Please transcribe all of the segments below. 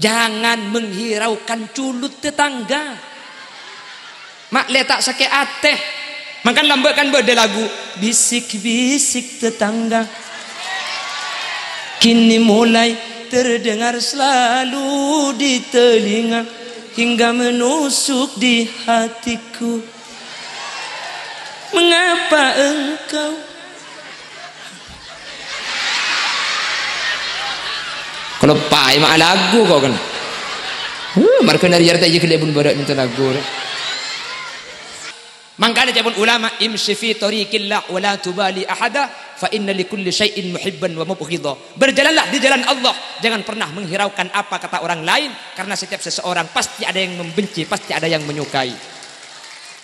Jangan menghiraukan culut tetangga. Mak letak sakit ateh. Makan lambakan beda lagu. Bisik-bisik tetangga kini mulai terdengar selalu di telinga, hingga menusuk di hatiku. Mengapa engkau kalau pai mak lagu kau kan? Mereka dari jarta je kelebun barat minta lagu. Mangkana jabun ulama imshi fi tariqillah wa la tubali ahada fa inna likulli syai'in muhibban wa mubghidha. Berjalanlah di jalan Allah, jangan pernah menghiraukan apa kata orang lain, karena setiap seseorang pasti ada yang membenci, pasti ada yang menyukai.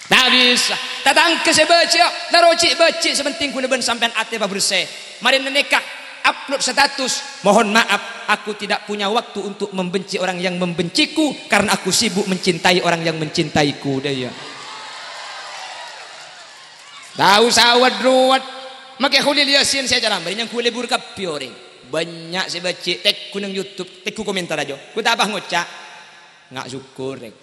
Tak bisa tatang ke sebaca laroci baci sepenting kuleban sampean ate bersih. Mari nikah upload status, mohon maaf aku tidak punya waktu untuk membenci orang yang membenciku, karena aku sibuk mencintai orang yang mencintaiku. Dia tahu sawat ruwat makai khulil yasin saya jalan beri yang kule burka piore banyak saya baca tek ku nang YouTube tek ku komentar aja ku tak apa ngocak nggak syukur rek.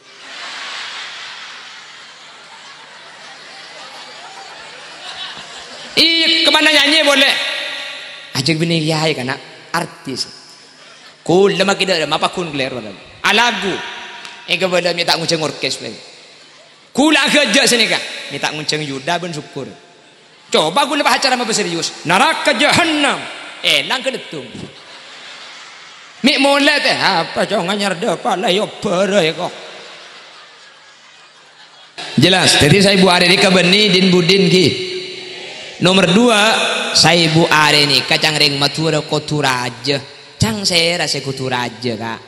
Iya kemana nyanyi boleh ajak bini yai kana artis ku lama kita ada apa kun gler alagu ega boleh minta nguceng orkes lagi kula kerja sini kan minta ngunceng Yuda ben syukur. Coba gue lepas acara apa serius neraka jahannam elang kedetung mik mulai teh apa jangan nyarda pala yo berai kok jelas. Jadi saya Bu Are Rika Beni din Budin ki nomor 2 saya Bu Are ni kacang ring matura koturaja cang saya rasa koturaja kak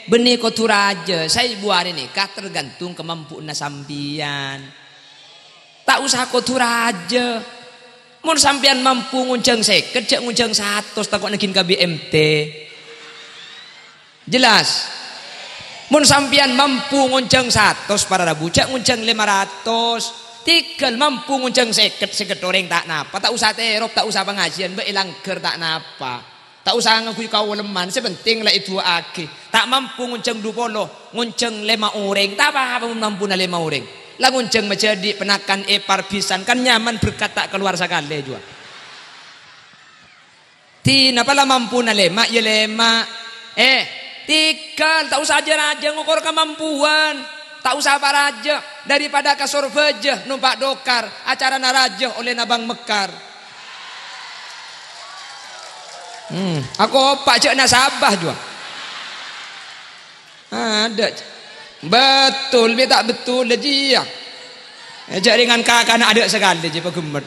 benih koturaja saya buat ini kah tergantung kemampuan sampian. Tak usah koturaja. Mun sampian mampu ngunceng seket cek ngunceng 100 takut nekin KBMT. Jelas. Mun sampian mampu ngunceng 100 para rabu cek ngunceng 500. Tikel mampu ngunceng seket orang tak napa. Tak usah terop, tak usah pengajian be ilangker tak napa. Tak usah ngakui kau leman, sepenting lah itu aki. Tak mampu ngunceng 20, ngunceng 5 orang. Tak apa mampu na 5 orang. Lah ngunceng menjadi penakan parpisan kan nyaman berkata keluar sekali juga. Tina pala mampu na 5 ya 5. Tikal tak usah aja ngukur kemampuan. Tak usah apa raja daripada kasur bejah numpak dokar acara naraja oleh nabang mekar. Aku opak cek nasabah juga. Ada. Betul, dia tak betul dia. Jaringan kakak nak ada sekali je pegemet.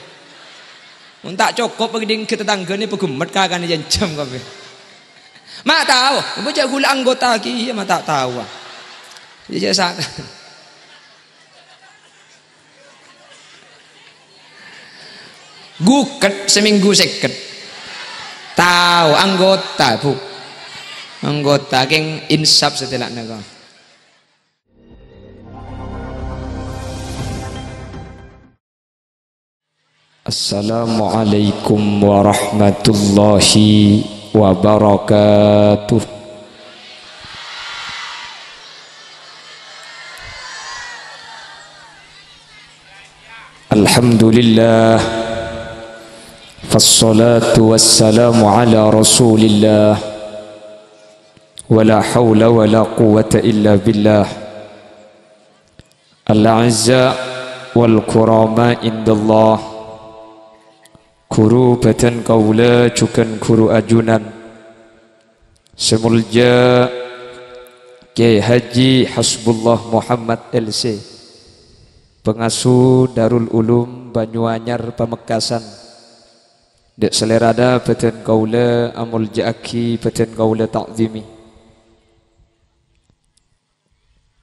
Tak cukup pergi ke tetangga ni pegemet kakak ni jancam kabe. Mak tahu, baca gula anggota ki mak tak tahu. Dia sak. Guket seminggu seket. Tahu anggota bu, anggota keng insaf setelah naga. Assalamualaikum warahmatullahi wabarakatuh. Alhamdulillah. Fassalatu wassalamu ala rasulillah wala hawla wala quwwata illa billah al-azza wal kurama indallah kurubatan qawla cukan kuru ajunan semulja Kiai Haji Hasbullah Muhammad LC pengasuh Darul Ulum Banyuanyar Pamekasan. Dek selerada peten kaula amul jaki peten kaula ta'zimi.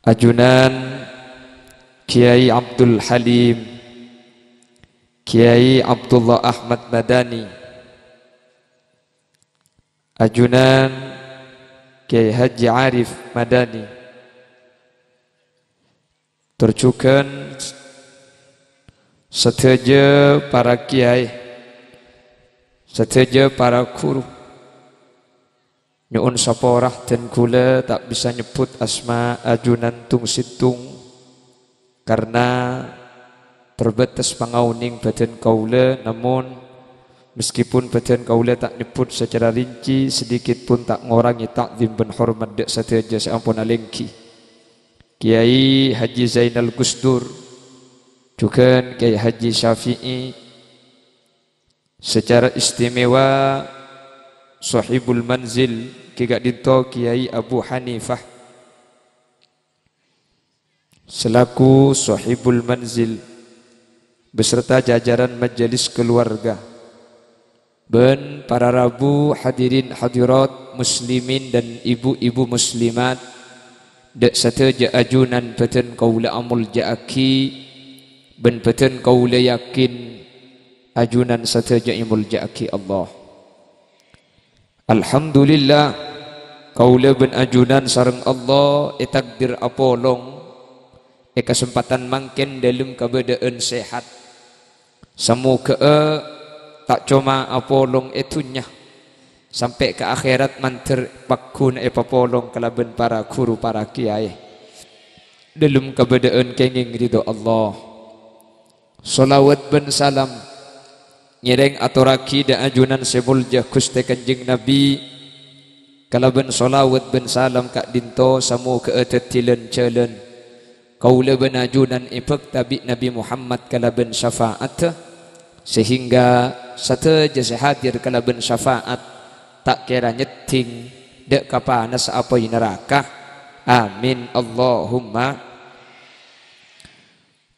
Ajunan Kiai Abdul Halim, Kiai Abdullah Ahmad Madani, ajunan Kiai Haji Arif Madani, tercukan seteja para kiai, seteja para guru, Nyuun saporah dan kula tak bisa nyebut asma ajunan tung situng karena terbatas pangauning badan kaula, namun meskipun badan kaula tak nyebut secara rinci, sedikit pun tak ngorangi takzim ben hormat dek sateja seampun alengki. Kiai Haji Zainal Gusdur, juga Kiai Haji Syafi'i, secara istimewa sahibul manzil Kigak Dinto Kiai Abu Hanifah selaku sahibul manzil beserta jajaran majelis keluarga, ben para rabu hadirin hadirat muslimin dan ibu-ibu muslimat dek sateja ajunan badan kaula amul jaaki, ben badan kaula yakin ajunan sateja imul jaaki Allah. Alhamdulillah kaula ben ajunan sareng Allah takdir apolong kesempatan mangken dalam keadaan sehat. Semoga tak cuma apolong itunya sampai ke akhirat manter pakun papolong kalaban para guru para kiai dalam keadaan kenging ridho Allah. Salawat ben salam nyereng aturaki da ajunan sebuljah Gusti Kanjeng Nabi kalaban salawat ben salam kak dinto samu keetetilen jalan kaula ben ajunan ipek tabi Nabi Muhammad kalaban syafaat sehingga sateja sehadir kalaban syafaat tak kira nyeting dek kapana saapoi neraka. Amin Allahumma.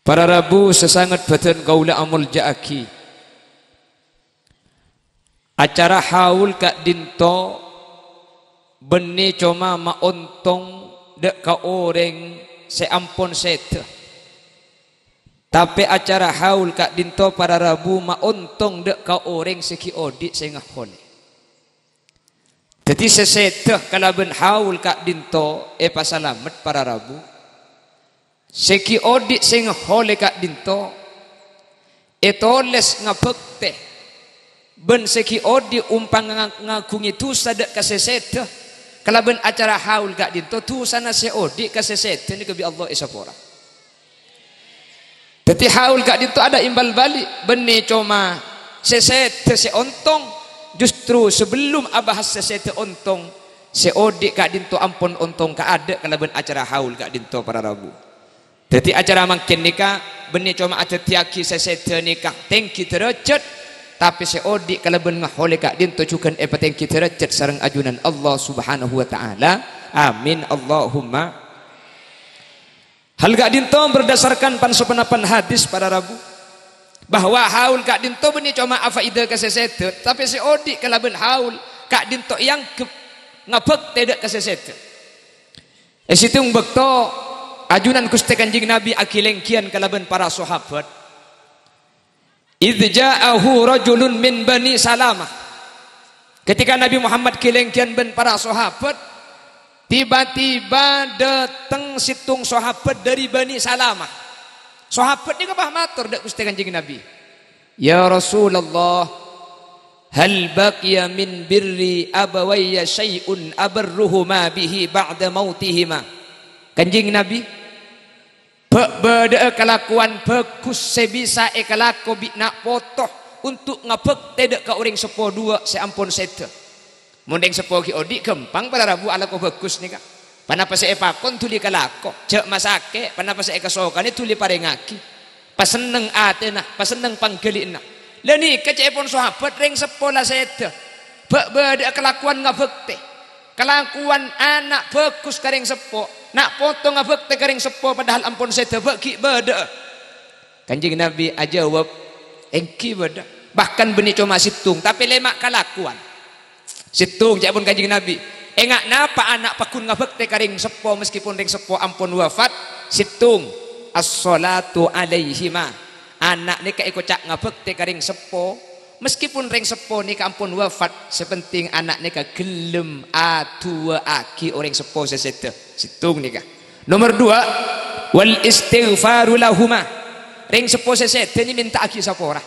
Para rabu sesangat badan kaula amul jaaki, acara haul kak dinto beni cuma maontong dek ka oreng seampun sete, tapi acara haul kak dinto para rabu maontong dek ka oreng seki odi sengah kone. Jadi sesete kalaben haul kak dinto pasalamet para rabu seki odi sengah hole kak dinto etoles ngabekte ben seki odi umpang ngagungi tu sadek kasesete kalaben acara haul gak dinto tu sana se odi kasesete ni kebi Allah isapora. Tapi haul gak dinto ada imbal balik beni cuma sesete se ontong, justru sebelum abahas sesete ontong se odi gak dinto ampun ontong ka ada kalaben acara haul gak dinto para rabu. Jadi acara makin nikah beni cuma ada tiaki sesete nikah tengki derajat, tapi seodi kalaben ngahole kak dinto cukan tengki derajat sareng ajunan Allah Subhanahu wa taala. Amin Allahumma. Hal kak dinto berdasarkan pansopenapan hadis para rabu bahwa haul kak dinto beni cuma afaida kasesete, tapi seodi kalaben haul kak dinto yang ngabek tidak kasesete. Esitung bekto ajunan Gusti Kanjeng Nabi akilengkian kalaben para sahabat. Idz ja'ahu rajulun min Bani Salamah. Ketika Nabi Muhammad kilengkian ben para sahabat, tiba-tiba datang situng sahabat dari Bani Salamah. Sahabat ni kabah matur dak Gusti Kanjeng Nabi. Ya Rasulullah, hal baqiya min birri abawayya syai'un abarruhuma bihi ba'da mautihima. Kanjeng Nabi, beda kelakuan bagus sebisa ekalako bina potoh untuk ngabek tidak ke orang sepo dua seampun sete. Mundeng sepo ki odi gempang pada rabu ala ko bagus nih kak. Panapa se epakon tuli kalako, cek masake, panapa se ekasokan tuli parengaki. Paseneng atena, paseneng panggelina. Leni kecepon sahabat ring sepo la sete. Beda kelakuan ngabek teh. Kelakuan anak bagus karing sepo, nak potong ngabek teh karing sepo padahal ampun sete bagi beda. Kanjeng Nabi ajawab engki beda. Bahkan beni cuma situng tapi lemak kelakuan. Situng japun Kanjeng Nabi. Engak napa anak pakun ngabek teh karing sepo meskipun ring sepo ampun wafat. Situng as-salatu alaihima. Anak ni kayak kocak ngabek teh karing sepo meskipun ring sepo ni ampun wafat, sepenting anak ni gelem atua aki orang sepo sesete. Situng ni kah. Nomor 2, wal istighfaru lahuma. Ring sepo sesete ni minta aki sapora.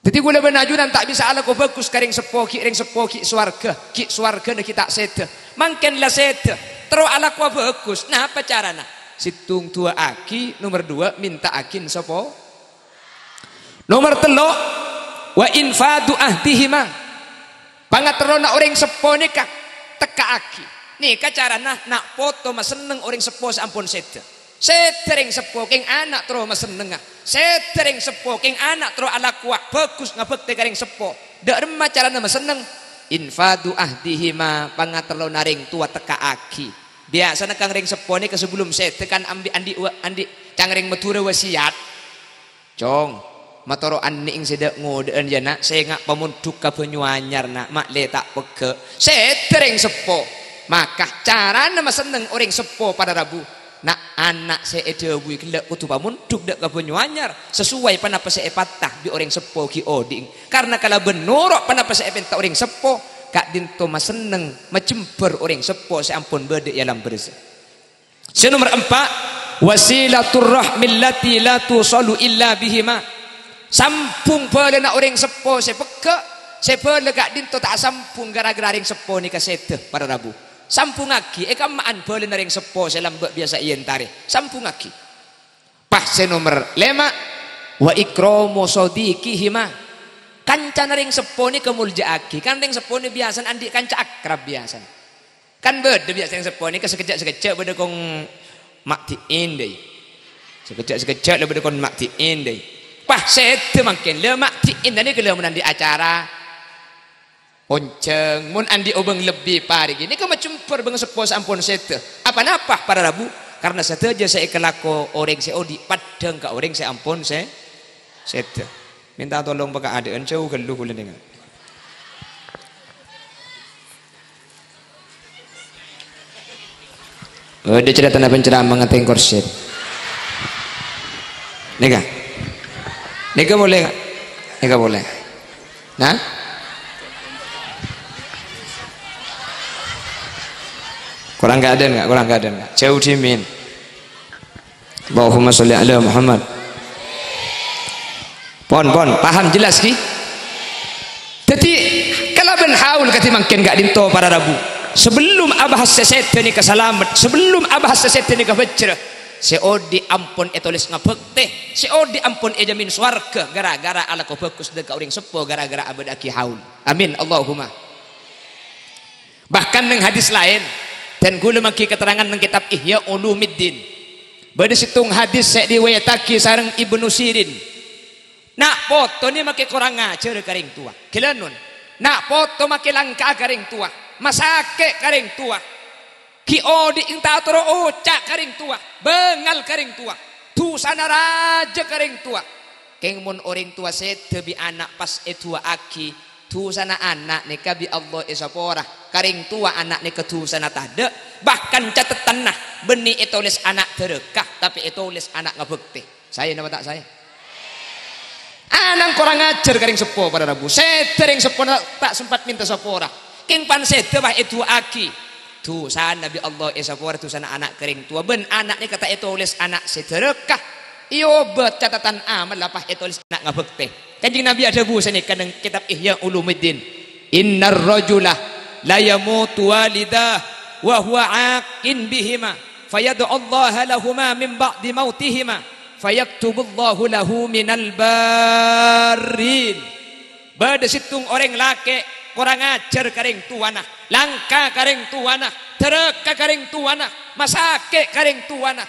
Jadi gula benajunan tak bisa ala ko bagus karing sepo ki ring sepo ki swarga na kita sete. Mangken la sete. Terus ala ko bagus. Nah apa carana? Situng tua aki, nomor 2 minta akin sepo. Nomor 3 wa infadu ahdihima. Pangatero na orang sepo ni ka teka aki. Nih ka carana nak foto mas seneng orang sepo sampun sete. Setering sepo king anak terus mas seneng. Setering sepo king anak terus ala kuat bagus ngabekte karing sepo. Dak remah carana mas seneng. Infadu ahdihima pangatelo naring tua teka aki. Biasa kang ring sepo ni ke sebelum sete kan andi cangring matura wasiat. Cong matoro anni ing sedak ngodean jana saya ngak pamunduk ka Banyuanyar nak mak le tak pege. Setering sepo. Maka carana mas seneng orang sepo pada Rabu. Nak anak saya dewi kelak kutu pamun duk dak ka Banyuanyar sesuai panapa saya patah di orang sepo ki oding karena kalau benorok panapa saya penta orang sepo kak dinto mas seneng macemper orang sepo seampun bede alam berza. Nomor 4 wasilatur rahmil lati la tusalu illa bihima. Sampung pala nak orang sepo saya peka saya pala kak dinto tak sampung gara-gara orang sepo ni kasete pada Rabu. Sampung aki maan boleh naring sepo selambak biasa iyan tari sampung aki pas nomor 5 wa ikromo sodikihima kanca naring sepo ni kemulja aki kan ring sepo ni biasa andi kanca akrab biasa kan beda biasa yang sepo ni sekejap beda kong maktiin deh sekejap beda kong maktiin deh pas itu makin le maktiin tadi kalau menandi acara Onceng mun andi obeng lebih pari gini kau macam per bang sepo sampun sete apa napa para Rabu karena sete aja saya kelako orang saya odi padang ka orang saya ampun saya sete minta tolong baka adaan jauh geluh kulen dengan ada cerita na penceramah ngateng korset nega boleh nega boleh nah kurang keadaan enggak jauh dimin Allahumma sholli ala Muhammad pon paham jelas ki jadi kalau ben haul kati mangken enggak dinto para Rabu sebelum abah sesete ni kesalamat sebelum abah sesete ni kebecra seodi ampun etolis ngabekte seodi ampun ejamin swarga gara-gara ala ko bagus dek orang sepo gara-gara abad aki haul amin Allahumma bahkan nang hadis lain dan gula maki keterangan nang kitab Ihya Ulumiddin. Bade situng hadis saya diwayataki sareng Ibnu Sirin. Nak foto ni maki kurang ngajar karing tua. Kilanun. Nak foto maki langka karing tua. Masake karing tua. Ki odi ing tatoro oca karing tua. Bengal karing tua. Tusana raja karing tua. Keng mun orang tua sete bi anak pas etua aki. Tu sana anak ni kabi Allah isapora karing tua anak ni ketu sana tada bahkan catatan nah benih itulis anak terekah tapi itulis anak ngabekti saya nama tak saya anang kurang ajar karing sepo pada Rabu setering sepo tak sempat minta sapora king pan sete bah itu aki tu sana nabi Allah isapora tu sana anak karing tua ben anak ni kata itulis anak seterekah iyo bet catatan amal lapah itulis anak ngabekti kanjing Nabi ada busa ni kadang kitab Ihya Ulumiddin innar rajula la yamutu walidah wa huwa aqin bihima fayad'u Allah lahumā min ba'di mautihima fayaktubullahu lahu minal barrin bade situng orang laki kurang ajar karing tuana langka karing tuana tereka karing tuana masake karing tuana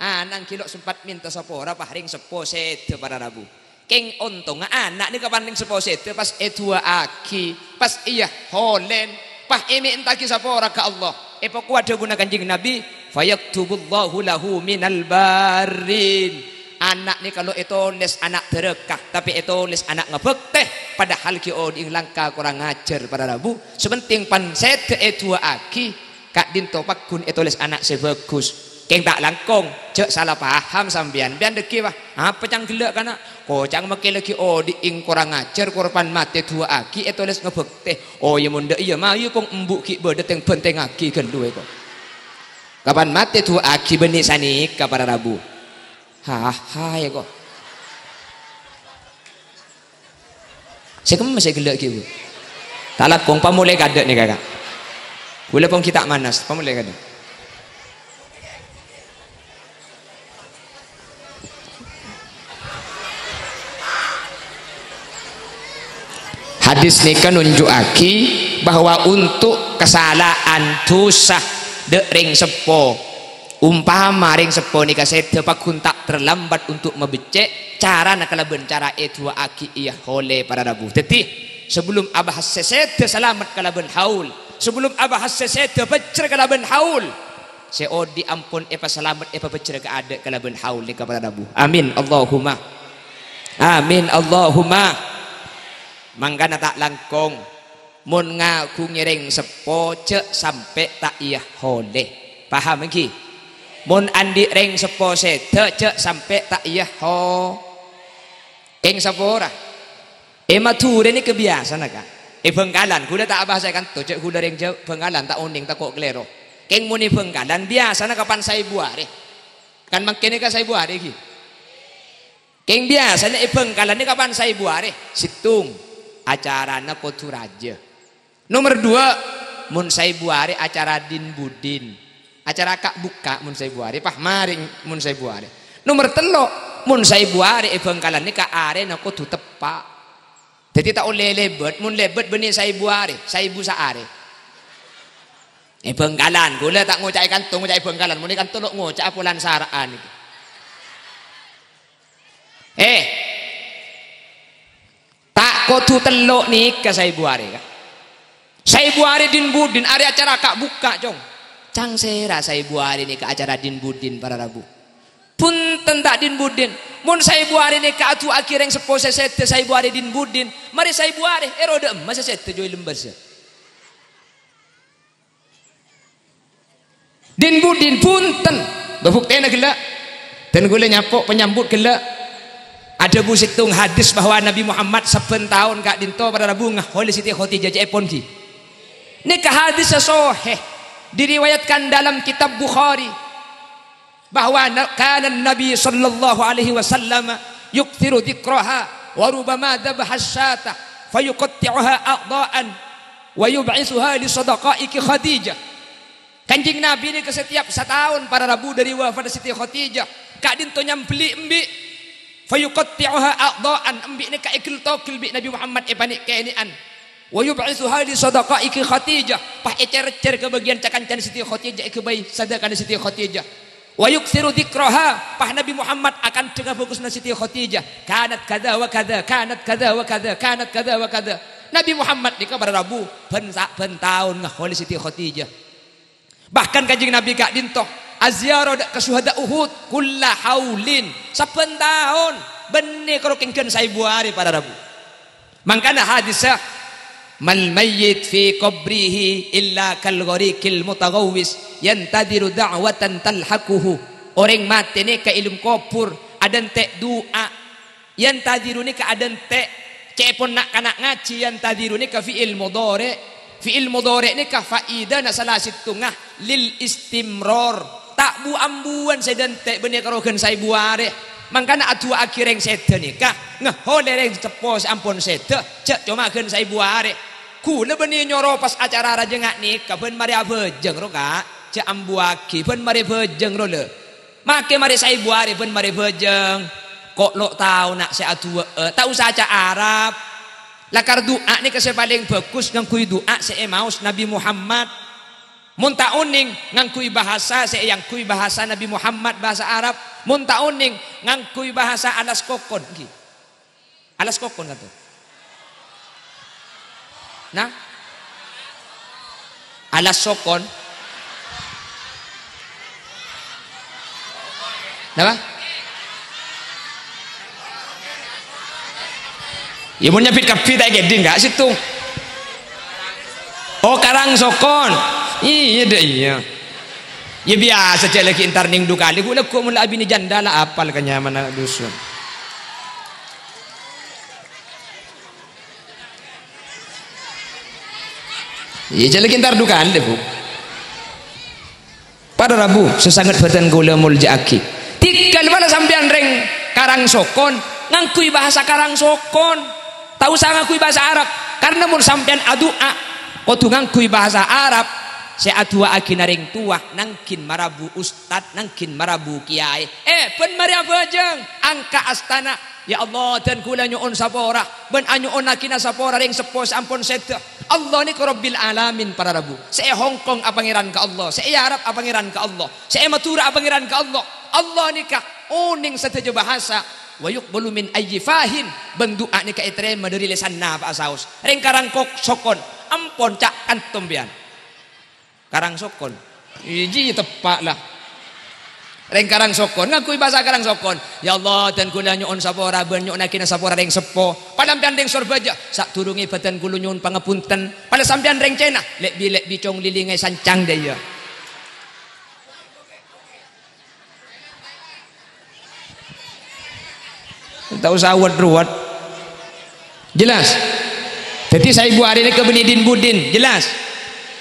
anang kilo sempat minta sapora paring sepo sete pada Rabu keng ontong anak ni kapan ning sepo sete pas edua aki pas iya holen pas ini entaki sapora ka Allah pokok ada guna kanjing Nabi fayaktubullahu lahu minal barin anak ni kalau itulis anak terekah tapi itulis anak ngebekteh padahal ki oding langka kurang ngajar pada Rabu sepenting pan sete edua aki kak dinto pakun itulis anak sebagus keng tak langkong cek salah paham sambian bian deki wah apa cang gelak kana kocang make lagi di ing kurang ngajar korban mati dua aki etoles ngebekte ya munda iya mayu kong embuk ki bedet yang benteng aki gelu kok kapan mati dua aki benih sanik kapan Rabu ya kok Saya kemas saya gelak gitu. Tak lakong pamulai kadek nih kakak. Gula pun kita manas, pamulai kadek. Hadis ni kan nunjukaki bahwa untuk kesalahan dosa dek ring sepo umpama ring sepo ni kasete pakun tak terlambat untuk membecek cara nak kalaben cara itu aki iya oleh para rabu. Teti sebelum abah sesete selamat kalaben haul, sebelum abah sesete becer kalaben haul, seodi ampun epa selamat epa becer ke ada kalaben haul ni para rabu. Amin Allahumma. Amin Allahumma. Mangkana tak langkong mun ngaku ngiring sepo cek sampai tak iya oleh. Paham lagi? Mun andi ring sepo sete cek sampai tak iya ho. Keng sapora. Mature ni kebiasaan kan. Bengkalan kuda tak bahasa kan tu cek kuda ring bengkalan tak uning tak kok klero. Keng muni bengkalan biasa kapan saya buare. Kan mangkene ka saya buare iki. Keng biasa ni bengkalan ni kapan saya buare. Situng acarana kotu raja. Nomor 2 mun saya buare acara din budin. Acara kak buka mun saya buare pah maring mun saya buare. Nomor 3 mun saya buare bengkalan ni ka are na kotu tepak. Jadi tak oleh lebet mun lebet benih saya buare, saya bu saare. Bengkalan gula tak ngocai kantung ngocai bengkalan mun kan tolok ngocai apulan saraan iki. Tak kotu telok nih ke saya buare kan. Saya buare din budin ada acara kak buka cong. Cang sera saya buare nih ke acara din budin para rabu. Punten tak din budin. Mun saya buare nih ke atu akhir yang sepo sesete saya buare din budin. Mari saya buare erode emas sesete joy lembar se. Din budin punten. Bebuktena gila. Dan gula nyapok penyambut gila. Ada bu situng hadis bahwa Nabi Muhammad 10 tahun kak dinto pada Rabu ngah oleh Siti Khadijah epon ki. Nikah hadis sahih diriwayatkan dalam kitab Bukhari bahwa kana Nabi sallallahu alaihi wasallam yukthiru dzikraha wa rubama dhabaha syata fayuqatti'uha a'dha'an wa yub'ithuha li sadaqaiki Khadijah. Kanjing Nabi ini ke setiap setahun para Rabu dari wafat Siti Khadijah kak dinto nyampeli embi fayuqatti'uha a'dha'an ambi ni ka ikil tokil bi Nabi Muhammad panik keenian wa yub'ithuha li sadaqaiki Khadijah pah ecer-ecer ke bagian cakancan Siti Khadijah ke bayi sedekah Siti Khadijah wa yuksiru dzikraha pah Nabi Muhammad akan cegah bagusna Siti Khadijah kanat kada wa kada kanat kada wa kada kanat kada wa kada. Nabi Muhammad ni pada Rabu ben tahun ngaholi Siti Khadijah. Bahkan kanjeng Nabi kak dintoh azyara ke syuhada Uhud kulla haulin 10 tahun benih kalau kengken saya buari pada Rabu. Mangkana hadisah mal mayyit fi qabrihi illa kal gharikil mutaghawwis yantadiru da'watan talhaquhu. Orang mati ni ke ilmu kopur adan tek doa yantadiru ni ke adan tek cepon nak kanak ngaji yantadiru ni ke fi'il mudhari. Fi'il mudhari ni ka faida na salah situngah lil istimrar. Tak bu ambuan saya dentek benih karogen saya buare. Mangkana atu akhireng sete nikah ngehole reng cepo ampun sete cek cuma gen saya buare. Kula benih nyoro pas acara raja ngak nikah ben mari abejeng ro kak cek ambuaki ben mari bejeng ro le. Make mari saya buare ben mari bejeng. Kok lo tahu nak saya atu tak usah aca Arab. Lakar doa ni ke paling bagus ngangkui doa saya maus Nabi Muhammad. Mun ta uning ngangkui bahasa saya yang kui bahasa Nabi Muhammad bahasa Arab. Mun ta uning ngangkui bahasa alas kokon ki. Alas kokon kata. Nah. Alas sokon. Napa? Ya mun nyapit kapit tak gede enggak situ. Oh karang sokon. Iya deh iya. Ya biasa cek lagi entar ning du kali gula kok mula abini janda lah apal kenyaman anak dusun. Iya cek lagi entar du kali bu. Pada Rabu sesangat badan gula muljaaki. Tikal bala sampean reng karang sokon ngangkui bahasa karang sokon. Tak usah ngakui bahasa Arab. Karena mun sampean adua kudu ngakui bahasa Arab. Saya adua aki naring tua nangkin marabu ustad, nangkin marabu kiai. Pen maria bejeng angka astana. Ya Allah dan kula nyuun sapora ben anyuun akina sapora ring sepo sampun seta. Allah ni Rabbil alamin para rabu. Saya Hongkong apangiran ka Allah, saya Arab apangiran ka Allah, saya Matura apangiran ka Allah. Allah ni ka uning satejo bahasa wa yuqbalu min ayyi fahin bendoa ni ka itrema dari lisan na pa asaus. Ring karang kok sokon ampon cak antum bian. Karang sokon. Iji tepak lah. Reng karang sokon ngakui bahasa karang sokon. Ya Allah dan kula nyuun sapora ben nyuun akina sapora ring sepo. Palampian ring sorbaja sak turungi badan kula nyuun pangapunten. Pada sampean ring cena lek bi cong lilingai sancang daya. Tak usah awat-ruat. Jelas. Jadi saya ibu hari ini ke Benidin Budin jelas.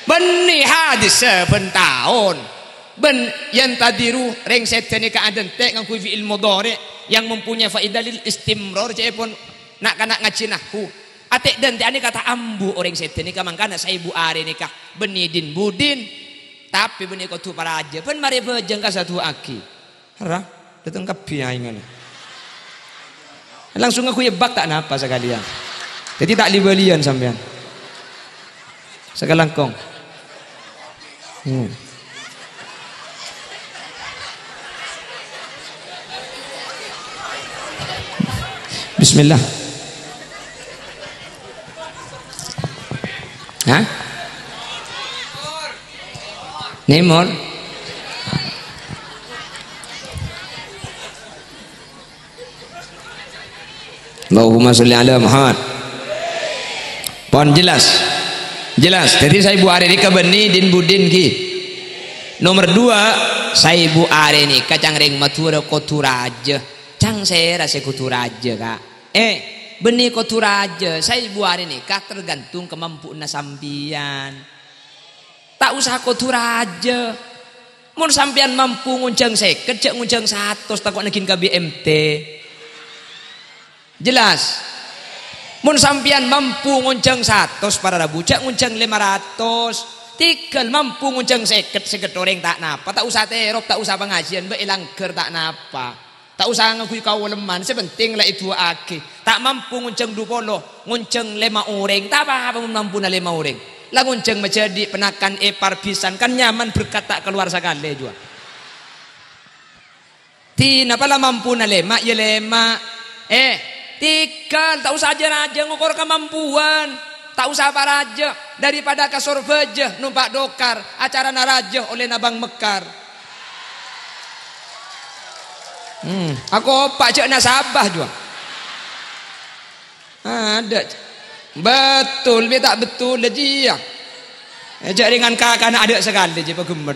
Beni hadis sebentahun. Ben yang tadiru reng setan ni keadaan tek ngakui fi'il mudhari yang mempunyai faedah lil istimrar je pun nak kana ngacinahu. Atek dan ani kata ambu orang setan ni mangkana saya ibu ari nikah Benidin Budin tapi beni ko tu paraja pen mari bejeng ka satu aki. Hara datang ka piaingan. Langsung aku yebak tak napa sekalian. Jadi tak libelian sampean. Sekalangkong. Bismillah. Hah? Nemor. Allahumma sholli ala Muhammad. Pon jelas. Jelas. Jadi saya ibu hari ini ke Benidin Budin ki. Nomor 2 saya ibu hari ini kacang ring Matura Koturaja. Cang saya rasa Koturaja kak. Beni Koturaja saya ibu hari ini kak tergantung kemampuan sampian. Tak usah Koturaja. Mun sampian mampu nguncang seket, cek nguncang 100 takut nakin ke BMT. Jelas. Mun sampian mampu nguncang 100 para rabu, cek nguncang 500. Tikal mampu nguncang seket orang tak napa. Tak usah terop, tak usah pengajian, beilangker tak napa. Tak usah ngakui kau leman, sepenting lah itu aki. Tak mampu nguncang 20, nguncang 5 orang, tak apa mampu na 5 orang. Lah nguncang menjadi penakan parpisan kan nyaman berkata keluar sekali juga. Tina pala mampu na 5, ya 5. Tikal, tak usah aja ngukur kemampuan. Tak usah apa raja. Daripada kasur beja numpak dokar. Acara naraja oleh nabang mekar. Aku opak cek nasabah juga. Ada. Betul, dia tak betul aja. Cek dengan kakak ada sekali je pegemet.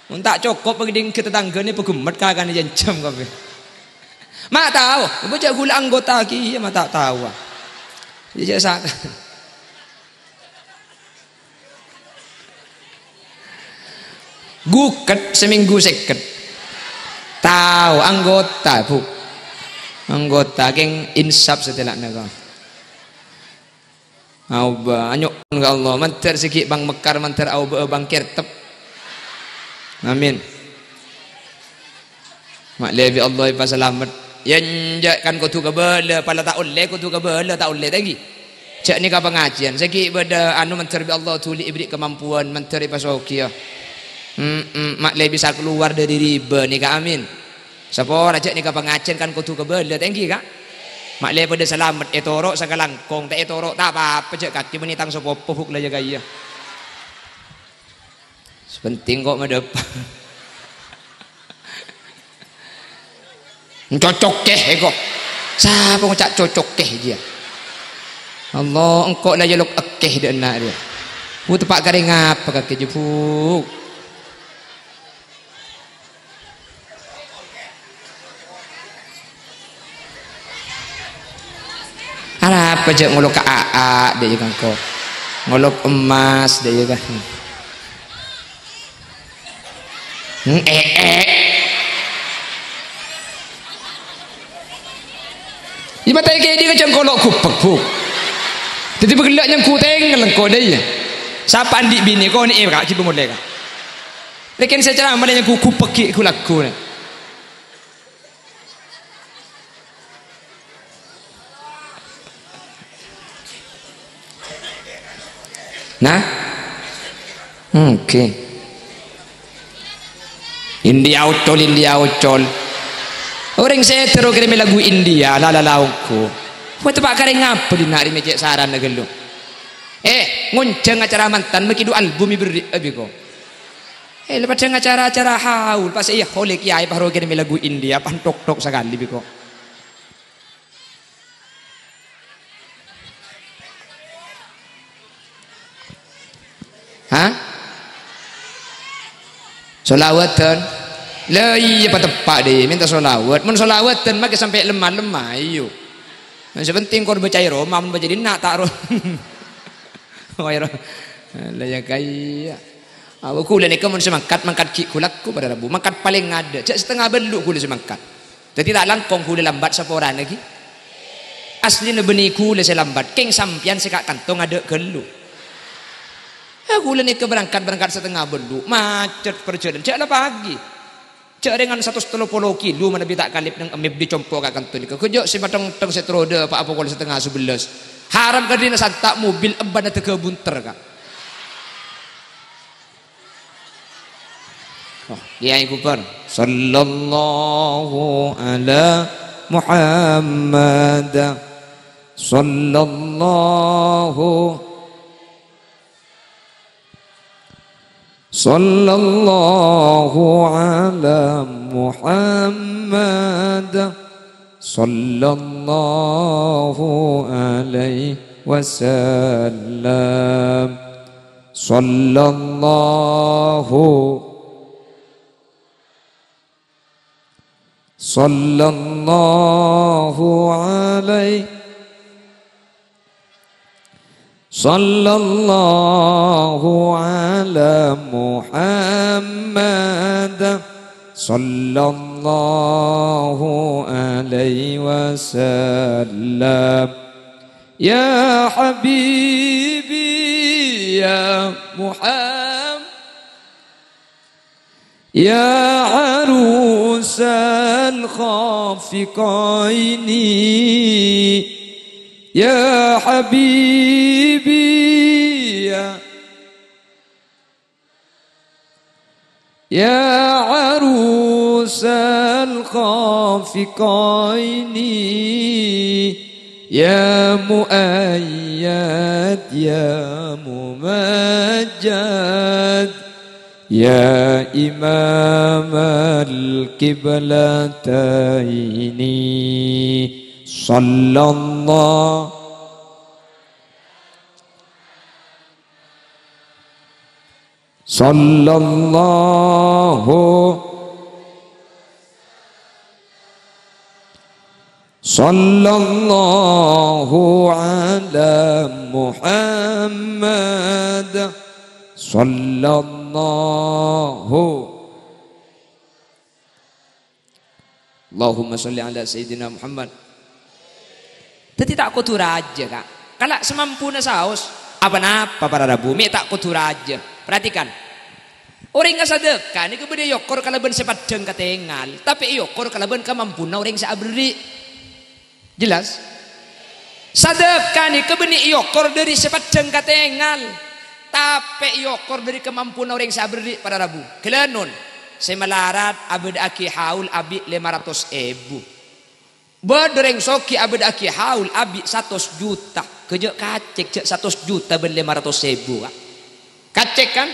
Tak cukup pergi ke tetangga ni pegemet kakak ni jencam kau. Mak tahu, baca gula anggota ki, mak tak tahu. Dia sak. Guket seminggu seket. Tahu anggota bu. Anggota geng insaf setelah naga. Auba anyuk ke Allah, mantar sikit bang mekar, mantar auba bang kertep. Amin. Mak lebi Allah ipa selamat. Yang kan kau tu kebela pala tak oleh kau tu kebela tak oleh lagi. Cak ni kau pengajian. Segi pada anu menteri Allah tuli ibrik kemampuan menteri pasokia. Mak le bisa keluar dari riba ni kak amin. Siapa cak ni kau pengajian kan kau tu kebela tinggi kak. Mak le pada selamat etorok sakalangkong tak etorok tak apa-apa cak kaki menitang sopopo huk lah jaga iya. Sepenting kok madep. Cocok keh kok. Siapa ngocak cocok keh dia. Allah engkau lah jaluk ekeh dia nak dia. Bu tepak garing apa kaki jepuk. Apa je ngolok ke AA dia juga kok. Ngolok emas dia juga. mata kayak dia kecang kolok kupek bu. Jadi bergelak yang kuteng lengko dia. Siapa andi bini kau ni kak cipu model kak. Lekin secara amalnya kupek ku laku ni. Nah, oke. India ucol. Orang saya terus kirim lagu India, lalalauku. Buat pak kare ngapa di nari mejek saran negelu. Ngonceng acara mantan mekidu album iberi abiko. Lepas acara haul pas holik kiai baru kirim lagu India pantok-tok sekali biko. Hah? Solawatan. Lah iya pada tepak deh minta solawat. Mun solawatan mak sampai lemah-lemah iyo. Yang penting kau baca Roma, mun baca dina tak ro. Oh ya. Lah ya kaya. Aku kuliah ni kamu mangkat ki kulakku pada Rabu. Mangkat paling ada. Cak setengah beluk kuliah semangkat. Jadi tak langkong kuliah lambat saporan lagi. Asli nebeni kuliah selambat. Keng sampian sekak kantong ada gelu. Aku ni berangkat setengah beluk. Macet perjalanan. Cak lah pagi. Cak dengan 130 kilo mana tak kalip nang amib dicompo ka kantor ni. Kejok si matang teng setroda apa kalau setengah 11. Haram ka dina santak mobil eban tege bunter ka. Oh, dia iku par. Sallallahu ala Muhammad. Sallallahu ala Muhammad sallallahu alaihi wasallam sallallahu alaihi sallallahu ala Muhammad sallallahu alaihi wasallam ya habibi ya Muhammad ya arusal khafiqaini ya habibi ya arusal khafiqaini ya muayyad ya mumajjad ya imam al-qiblataini sallallahu ala Muhammad Allahumma salli ala Sayyidina Muhammad. Tapi tak kotor aja kak. Kalau semampu saus apa-apa para Rabu mi tak kotor aja. Perhatikan. Orang yang sedekah ni kemudian yokor kalau ben sepadeng katengal, tapi yokor kalau ben kemampuna orang seabri. Jelas? Sedekah ni kemudian yokor dari sepadeng katengal, tapi yokor dari kemampuan orang seabri para Rabu. Kelanun semelarat abad aki haul abi 500.000. Berdereng soki abad aki haul abi 100 juta. Kejak kacek cek 100 juta ben 500.000. Kacek kan?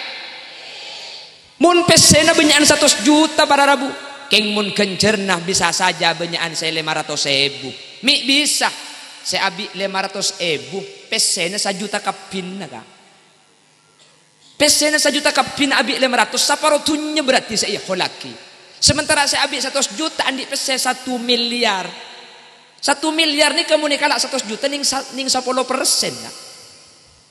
Mun pesena benyaan 100 juta para Rabu. Keng mun kencernah bisa saja benyaan saya 500.000. Mi bisa. Saya abi 500.000. Pesena 1 juta kapin naga. Pesena 1 juta kapin abi 500. Saparotunya berarti saya holaki. Sementara saya abi 100 juta andi pesen 1 miliar. 1 miliar ni kamu ni kalak 100 juta ning 10% ya.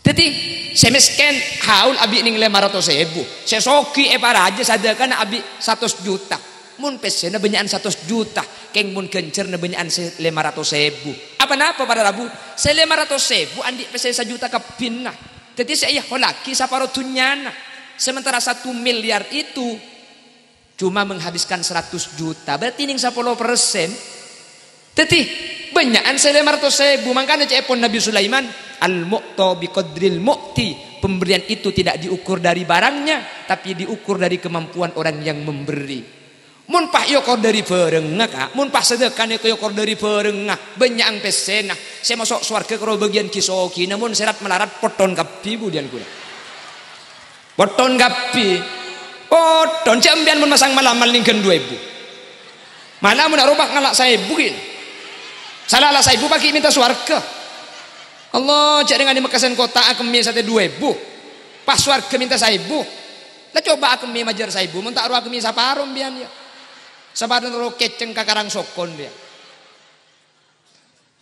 Jadi saya miskin haul abi ning 500.000. Saya soki para aja sadakan abi 100 juta. Mun pesena benyaan 100 juta. Keng mun kencer na benyaan 500.000. apa pada Rabu? Saya 500.000 andi saya 1 juta kepin nah. Jadi saya holaki saparo tunyana. Sementara 1 miliar itu cuma menghabiskan 100 juta. Berarti ning 10%. Jadi banyakan saya 500.000. Makanya cepon Nabi Sulaiman al-mu'ta biqadril mu'ti. Pemberian itu tidak diukur dari barangnya, tapi diukur dari kemampuan orang yang memberi. Mun pak yokor dari berengah kak, mun pak sedekah nih yokor dari berengah, banyak ang pesena. Saya masuk swarga kalau bagian kisoki, namun serat melarat poton kapi budian kula. Poton kapi, poton jambian mun masang malam malingkan 2.000. Malah mun arubah ngalak saya bukin. Salah lah saya bagi minta swarga. Allah cak dengan di Mekasan kota akemi 1.200. Pas warga minta 1.000. Lah coba akemi majar 1.000. Mun tak ro akemi saparom bian ya. Saparon ro keceng kakarang sokon dia.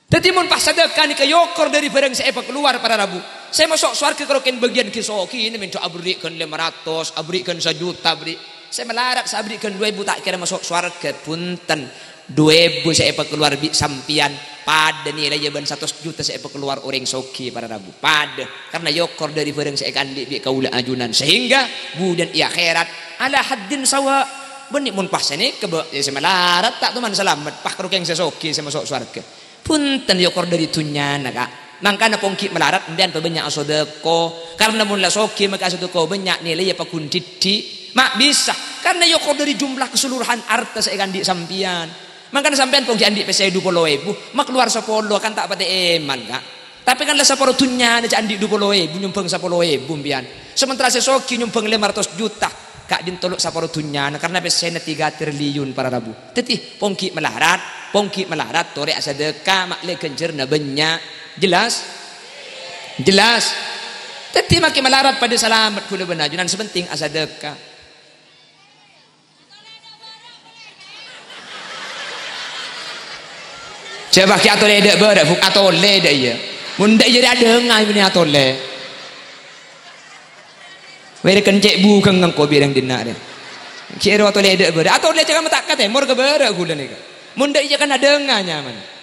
Dadi mun pas sedekah ni kayokor dari barang saya keluar pada Rabu. Saya masuk swarga kalau ken bagian kisoki ini minta abrikan 500, abrikan 1 juta beri. Saya melarat saya abrikan 2.000 tak kira masuk swarga punten. 2.000 saya keluar bi sampian pada nilai jaban 100 juta saya keluar orang soki pada Rabu pada karena yokor dari barang saya kandi bi kaula ajunan sehingga budan i akhirat ala haddin sawa benik mun pas ini kebe ya saya melarat tak teman selamat pak kerukeng saya soki saya masuk surga punten yokor dari tunyana kak mangkana pongki melarat mbian banyak asodeko karena mun la soki maka asodeko banyak nilai ya pakun didi mak bisa karena yokor dari jumlah keseluruhan harta saya kandi sampian. Makanya sampean pun jandik pesai 20.000, mak keluar 10 kan tak pada eman kak. Tapi kan lah 10 tunya ada jandik 20.000 nyumbang 10.000 bian. Sementara sesoki nyumbang 500 juta kak dintolok 10 tunya karena pesai 3 triliun para Rabu. Tapi pongki melarat, tore sedekah mak le kencerna banyak. Jelas? Tapi makin melarat pada selamat kula benajunan sepenting asadekah. Coba ki atole dek ber fuk atole dek ya. Mun dek jadi ada ngai punya atole. Wede kencek bu keng ko birang dina de. Ki ero atole dek ber. Atole jangan tak kate mor ke ber gula nika. Mun dek kan ada ngai nyaman.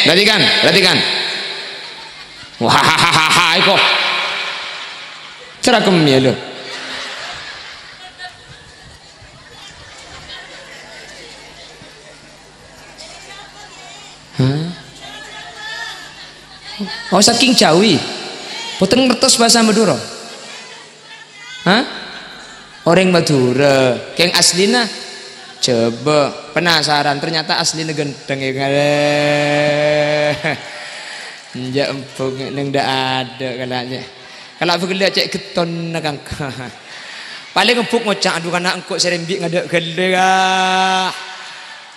Perhatikan. Wah, kok. Cerakem ya lo. Oh saking Jawi. Boten ngertos bahasa Madura. Orang Madura, keng aslina coba penasaran ternyata asli gendeng ya njak empung neng ndak ada kalanya kalau begele cek geton nakang paling empuk ngocak aduh kana engko serembik ngadek gede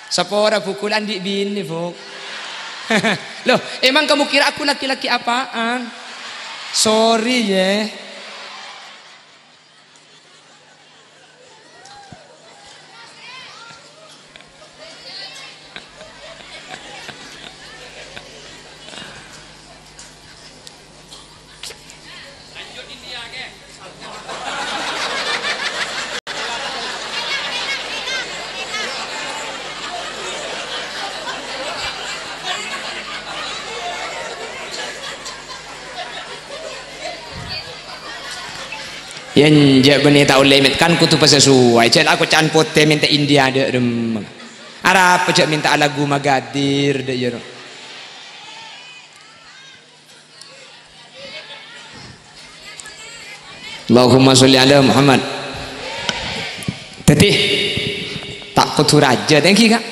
sapa ora bukulan di bini buk loh emang kamu kira aku laki-laki apaan sorry ya Yan ja bani ta ulemit kan kutu sesuai cel aku can pote minta India de dem Arab pejak minta lagu Magadir de yero Allahumma sholli ala Muhammad tetih tak kutu raja thank you kak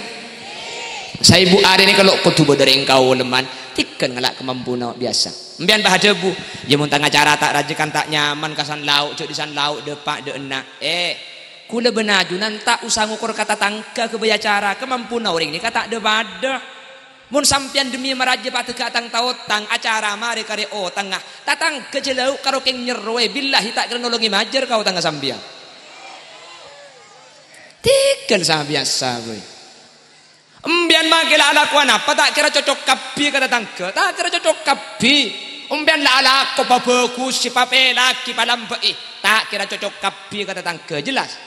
saya ibu hari ini kalau kutu bodor engkau leman tikan ngelak kemampuan biasa mbian bahada bu ya muntang acara tak rajekan tak nyaman kasan lauk cuk disan lauk depak de enak kula benajunan tak usah ngukur kata tangka kebaya cara kemampuan orang ini kata de bada mun sampian demi meraja pateh katang tautang acara mari kare tengah tatang kejelau karo keng nyeroe billahi tak kira nolongi majer kau tangga sampian tikan sama biasa boy Umbian makila ala kuan apa tak kira cocok kapi kata tangke. Tak kira cocok kapi. Umbian la ala ko bagus si pape laki palam bei. Tak kira cocok kapi kata tangke. Jelas.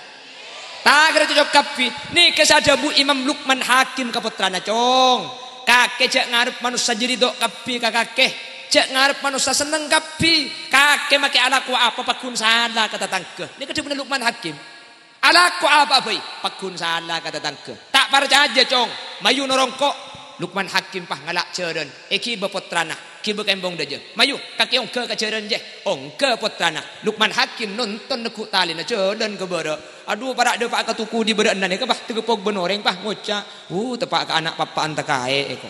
Tak kira cocok kapi. Ni kesada Bu Imam Luqman Hakim kaputrana cong. Kakek cek ngarep manusia jadi dok kapi kakek. Cek ngarep manusia seneng kapi. Kakek make ala ku apa pakun salah kata tangke. Ni kedua Luqman Hakim. Ala ku apa bai? Pakun salah kata tangke. Tak percaya aja cong. Mayu norongko Luqman Hakim pah ngalak ceren. Eki bepotrana. Ki bekembong deje. Mayu kaki ongke ka ceren je. Ongke potrana. Luqman Hakim nonton nekuk tali na ceren ke bere. Aduh parak de pak katuku di bere nan ke pah tegepok benoreng pah ngoca. Tepak ka anak papa antakae eko.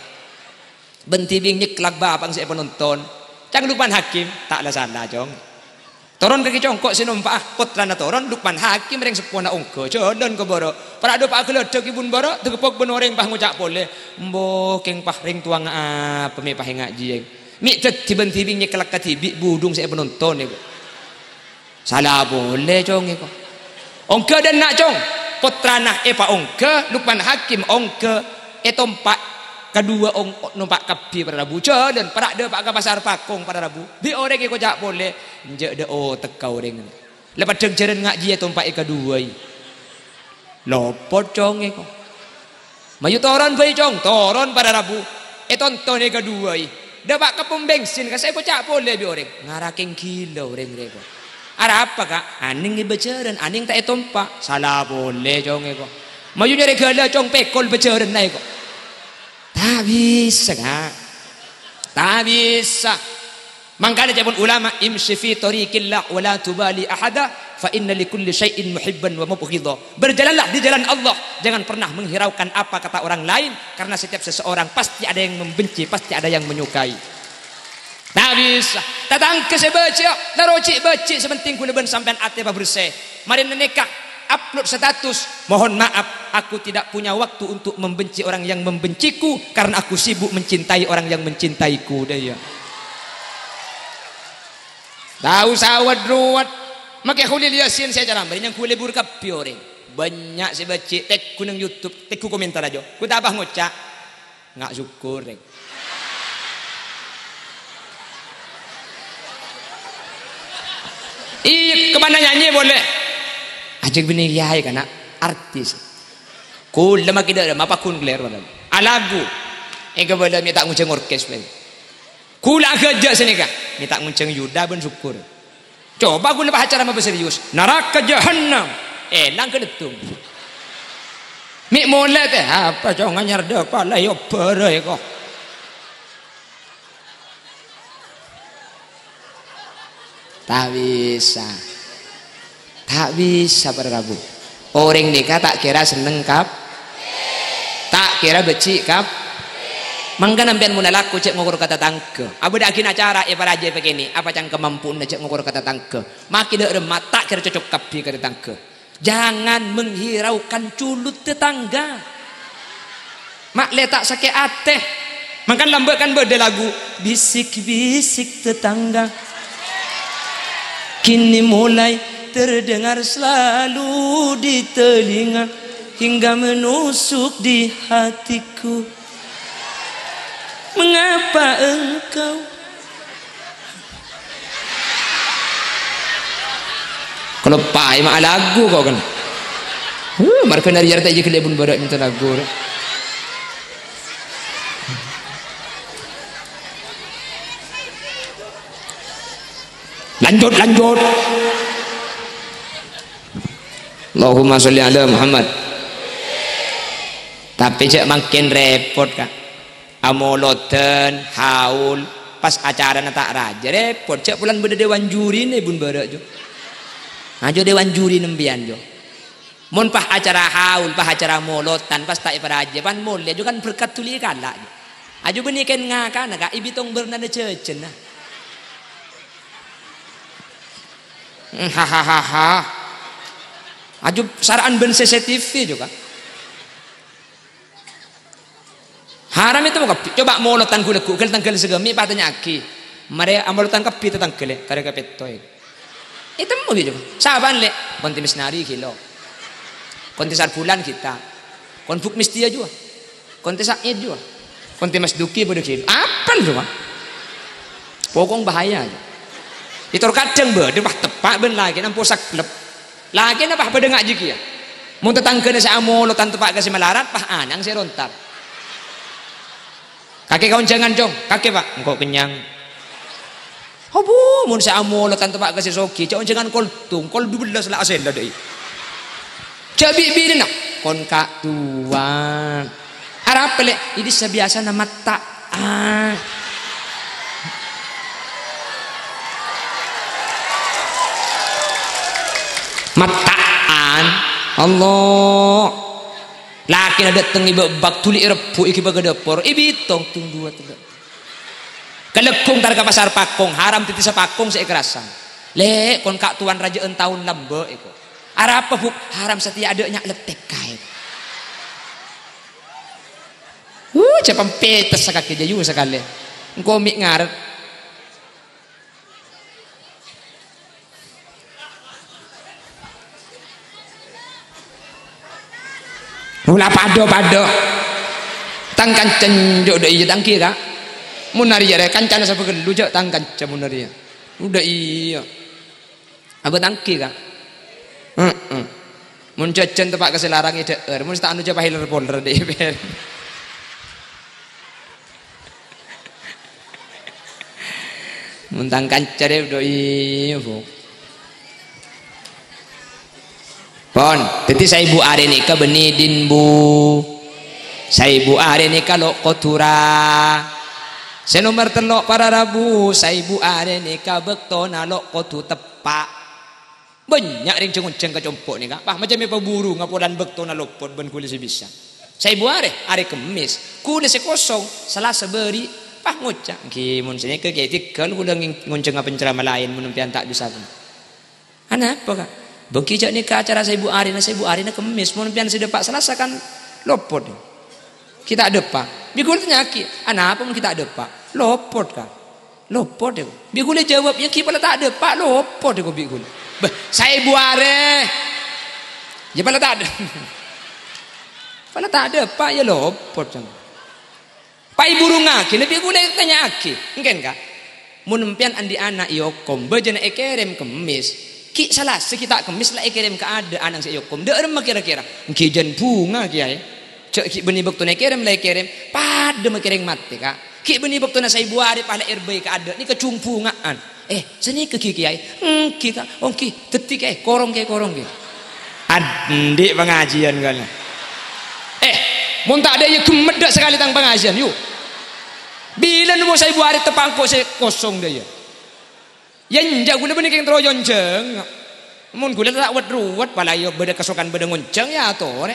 Bentibing nyeklak bapang si penonton. Cang Luqman Hakim tak la salah cong. Toron kaki congkok sinumpak potrana toron Luqman Hakim reng sepona ongke ceren ke bere. Parak de pak keledek ibun bere tegepok benoreng pah ngocak boleh. Mbo keng pah ring tuang apa me pah ngaji. Mi tiba-tiba nyekelak katibi budung saya penonton itu. Salah boleh cong itu. Ongke dan nak cong. Potrana pak ongke Luqman Hakim ongke tompak kedua numpak kapi pada Rabu dan parak de pak ke pasar Pakong pada Rabu. Bi orang ko jak boleh. Nje de tekau orang. Lepas deng jeren ngaji tompak kedua. Lopot cong itu. Mayu toron bae cong, toron pada Rabu. Tonton kedua. Dapat ke pom bensin ka saya kocak boleh bi orang ngaraking kilo orang mereka. Ada apa kak? Aning ibeceran, aning tak etompak. Salah boleh cong eko. Maju nyari gala cong pekol beceran na eko. Tak bisa kak. Tak bisa. Makanya jabun ulama imshi fi tariqillah wa la tubali ahada fa inna likulli syai'in muhibban wa mubghidha. Berjalanlah di jalan Allah, jangan pernah menghiraukan apa kata orang lain karena setiap seseorang pasti ada yang membenci, pasti ada yang menyukai. Tak bisa. Tatang ke sebaca, narocik bacik sepenting kuleban sampean ate pa bersih. Mari nikah upload status, mohon maaf aku tidak punya waktu untuk membenci orang yang membenciku karena aku sibuk mencintai orang yang mencintaiku dia. Tahu sawat ruwat make khulil yasin saya jalan bari yang kule bur kapi orang banyak saya baca tek kunang YouTube tek ku komentar aja ku tak apa ngocak ngak syukur rek kemana nyanyi boleh ajak bini yai kana artis kul lama kida apa kun gler pada alagu ega boleh minta nguceng orkes kula kerja sini kak minta ngunceng Yuda ben syukur coba aku lepas acara apa serius neraka jahannam elang kedetung mik mulai teh apa cong nganyar de pala yo pere kok tak bisa pada Rabu orang nikah tak kira seneng kap tak kira becik kap. Mangga nampian muna laku cek ngukur kata tangke. Abu dak kina acara para aja begini. Apa cang kemampuan cek ngukur kata tangke. Maki dek remat tak kira cocok kapi kata tangke. Jangan menghiraukan culut tetangga. Mak letak sakit ateh. Makan lambakan berde lagu. Bisik-bisik tetangga. Kini mulai terdengar selalu di telinga. Hingga menusuk di hatiku. Mengapa engkau kalau pai mak lagu kau kan marka nari jarta je kelebun barak minta lagu lanjut Allahumma sholli ala Muhammad. Tapi cek makin repot kak amoloten haul pas acara tak raja repot cek pulang beda dewan juri nih bun barak jo ajo dewan juri nembian jo mon pah acara haul pah acara molotan pas tak raja pan mole jo kan berkat tuli kala ajo beni ken ngakana kak ibitong bernada cecen nah hahaha ajo saraan ben CCTV juga haram itu mau kapi coba molotan gula kugel tanggal segemi patanya aki mare amolotan kapi tetangkele kare kapetoy itu mau juga saban le konti misnari kilo konti sarbulan kita konfuk mistia juga Konti sakit juga. Konti Mas Duki pada kilo. Apa lu mah? Pokong bahaya aja. Itu kadang berde bah tepak ben lagi nampo saklep. Lagi napa pada ngaji kia. Mun tetangkeun sa amolo tan tepak ka si malarat pah anang si rontar. Kakek kawan jangan jong, kakek Pak, engkau kenyang. Hobo mun sa amolo tan tepak ka si soki, kawan jangan kol 12 lah asel lah deui. Jabi bidina kon ka tuan. Arab pele ini sebiasa nama tak. Mataan Allah laki ada tengi bak tuli repu iki baga dapur ibitong tung dua tiga kelekung tar ka pasar pakong haram titi sa pakong sa ikrasan le kon kak tuan raja tahun lambe iko arap buk haram setia adanya letek kae cepam petes sa kaki jayu sekali engko mik ngaret. Mula pado tang kancan jo dei tangki ka munari jare kancan sa pegelu jo tang kancan munari udah iya apa tangki ka mun jajan tepak keselarang ide mun tak anu japa hiler polder dei mun tang kancan udah iya bu pon, jadi saya ibu are nika benidin bu, saya ibu are nika lo kotura, saya nomor telok para rabu, saya ibu are nika bektona lo kotu tepak, banyak ring ceng kecompok nika, pah macam apa buru ngapodan bektona lopot ben kulis bisa, saya ibu are kemis, kulis kosong, salah seberi, pah ngocak, kimun sini ke ketik kalau udah ngonceng apa penceramah lain menumpian tak bisa, anak apa kak? Bagi jak ni ke acara saya ibu Arina kemis mau pian sudah Pak Selasa kan lopot. Kita ada Pak. Bigul nyaki. Anak apa kita ada Pak? Lopot kan. Lopot dia. Bigul jawab ya kita tak ada Pak lopot dia bigul. Saya ibu Are. Ya pala tak ada. Pala tak ada Pak ya lopot jangan. Pak ibu runga kini bigul tanya aki. Mungkin kah? Mun pian andi anak yokom bejana ekerem kemis. Ki salah sekitar kemis lah kirim ke ada anak saya yokom dah remah kira-kira kijan bunga kiai cek ki beni baktu kirim lah kirim pada makiring mati kak ki beni baktu saya buari pala erbai ke ada ni kecumpungaan seni ke kiai ki kak ki tetik korong ke adik pengajian kan mun tak ada ya kemedak sekali tang pengajian yuk bila mau saya buari tepangkok saya kosong dia yang jago le benih keng troyon jeng, mun gula tak ruwet pala yo beda kesokan beda ngonceng ya atau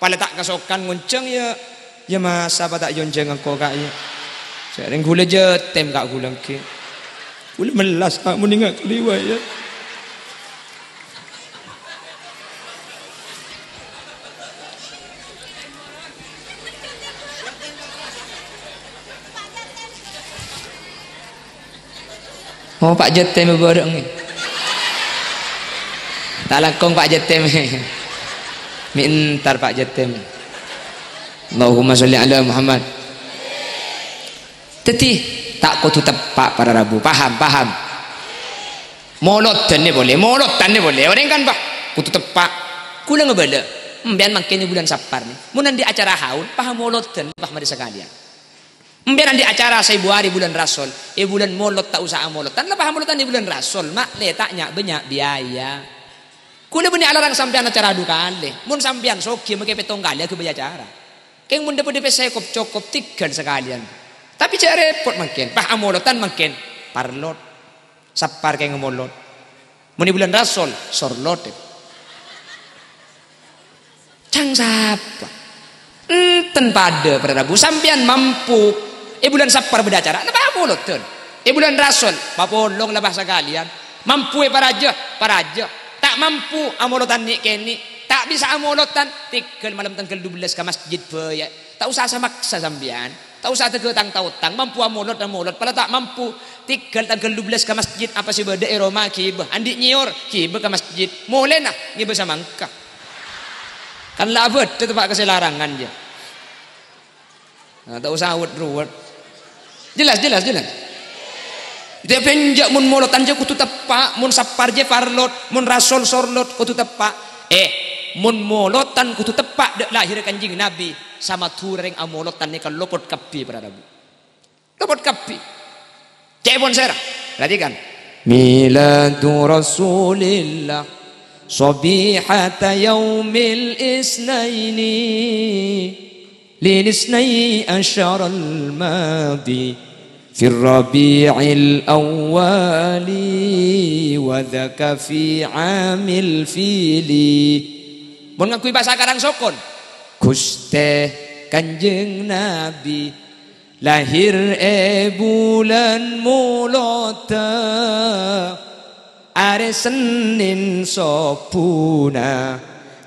pala tak kesokan ngonceng ya masa apa tak jonjeng aku kak ya, sering gula jetem kak gula ke, gula melas kak mendingan keliwat ya. Oh Pak Jetem berbareng ni. Tak langkong Pak Jetem. Mintar Pak Jetem. Allahumma sholli ala Muhammad. Teti tak kutu tepak para rabu. Paham. Molotan ni boleh. Orang kan bah kutu tepak. Kula ngebala. Mbian makin bulan Sapar ni. Munan di acara haul paham molotan bah mari sekalian. Mbiaran di acara saya buari bulan Rasul, bulan molot tak usah molotan, lepas molotan di bulan Rasul, mak letaknya banyak biaya. Kula benih alarang sampean acara duka le, mun sampean soki make petong kali aku bayar acara. Keng mun dapat saya cokop tiga sekalian. Tapi cak repot makin, pah molotan makin parlot, sapar keng molot. Mun di bulan Rasul, sorlot. Cang sapa? Enten pada Rabu sampean mampu. Bulan Sapar beracara, lepas mulut tuh. Bulan Rasul, papolong lepas sekalian. Mampu para aja. Tak mampu amolotan ni keni, tak bisa amolotan. Tikel malam tanggal 12 ke masjid ya. Tak usah maksa sampean, tak usah tegetang tautang. Mampu amolot. Pala tak mampu. Tikel tanggal 12 ke masjid apa sih beda Roma kibah. Andi nyior kibah ke masjid. Mulai nah ngibah sama engkau. Kan labet tetap keselarangan je. Nah, tak usah ruwet. Jelas. Dia penjak mun molotan je kutu tepak, mun sapar je farlot, mun rasol sorlot kutu tepak. Mun molotan kutu tepak dek lahir kanjing Nabi sama tureng amolotan ni kan lopot kapi pada Rabu. Lopot kapi. Cebon serah. Perhatikan. Miladu Rasulillah sabihata yaumil isnaini lilisnai asyaral madi fi rabi'il awwali wa dhaka fi amil fili. Mun ngakui bahasa Karang Sokon. Guste Kanjeng Nabi lahir bulan mulota are Senin sopuna